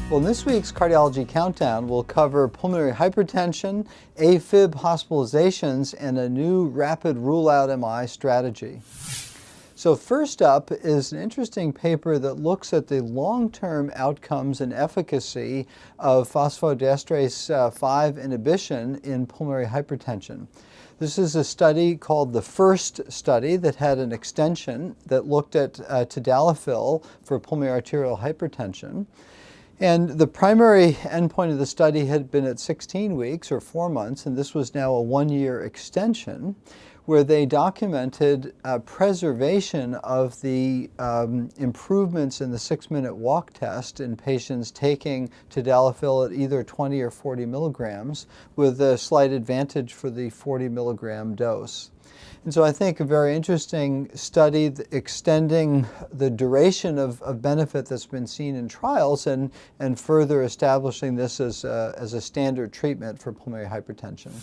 Well, in this week's Cardiology Countdown, we'll cover pulmonary hypertension, Afib hospitalizations, and a new rapid rule-out MI strategy. So first up is an interesting paper that looks at the long-term outcomes and efficacy of phosphodiesterase 5 inhibition in pulmonary hypertension. This is a study called the FIRST study that had an extension that looked at Tadalafil for pulmonary arterial hypertension. And the primary endpoint of the study had been at 16 weeks or 4 months, and this was now a 1-year extension where they documented preservation of the improvements in the 6-minute walk test in patients taking Tadalafil at either 20 or 40 milligrams with a slight advantage for the 40 milligram dose. And so I think a very interesting study extending the duration of benefit that's been seen in trials and further establishing this as a standard treatment for pulmonary hypertension.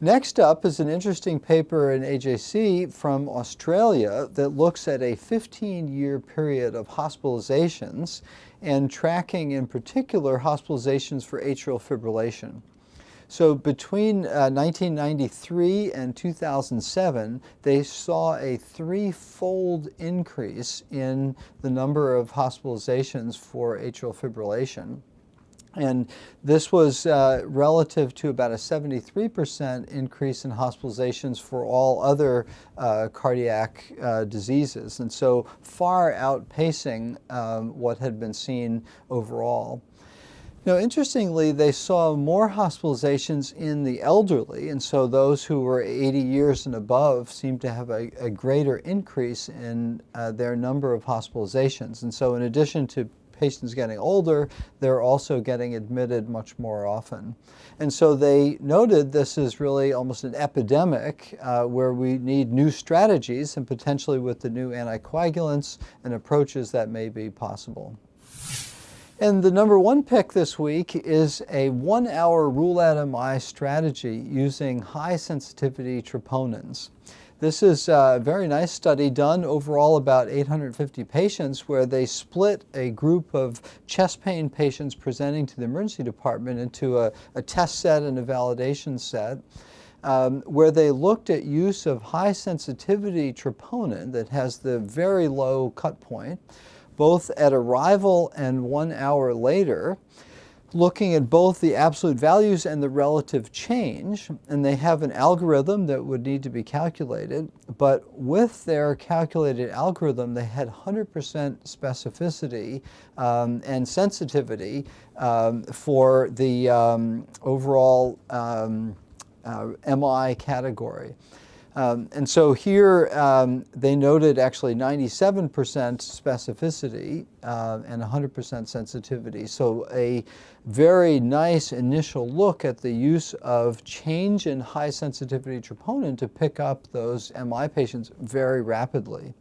Next up is an interesting paper in AJC from Australia that looks at a 15-year period of hospitalizations and tracking in particular hospitalizations for atrial fibrillation. So between 1993 and 2007, they saw a 3-fold increase in the number of hospitalizations for atrial fibrillation. And this was relative to about a 73% increase in hospitalizations for all other cardiac diseases, and so far outpacing what had been seen overall. Now, interestingly, they saw more hospitalizations in the elderly, and so those who were 80 years and above seemed to have a greater increase in their number of hospitalizations. And so in addition to patients getting older, they're also getting admitted much more often. And so they noted this is really almost an epidemic where we need new strategies, and potentially with the new anticoagulants and approaches that may be possible. And the number one pick this week is a 1-hour rule-out MI strategy using high-sensitivity troponins. This is a very nice study done overall about 850 patients where they split a group of chest pain patients presenting to the emergency department into a test set and a validation set, where they looked at use of high-sensitivity troponin that has the very low cut point, both at arrival and 1 hour later, looking at both the absolute values and the relative change. And they have an algorithm that would need to be calculated, but with their calculated algorithm, they had 100% specificity and sensitivity for the overall MI category. And so here they noted actually 97% specificity and 100% sensitivity. So a very nice initial look at the use of change in high sensitivity troponin to pick up those MI patients very rapidly.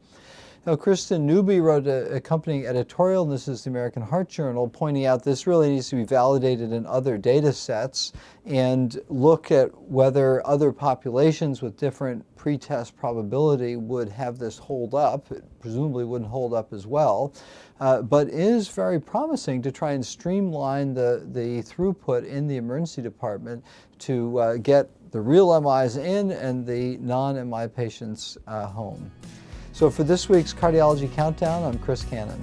Now, Kristen Newby wrote an accompanying editorial, and this is the American Heart Journal, pointing out this really needs to be validated in other data sets and look at whether other populations with different pretest probability would have this hold up. It presumably wouldn't hold up as well, but is very promising to try and streamline the throughput in the emergency department to get the real MIs in and the non-MI patients home. So for this week's Cardiology Countdown, I'm Chris Cannon.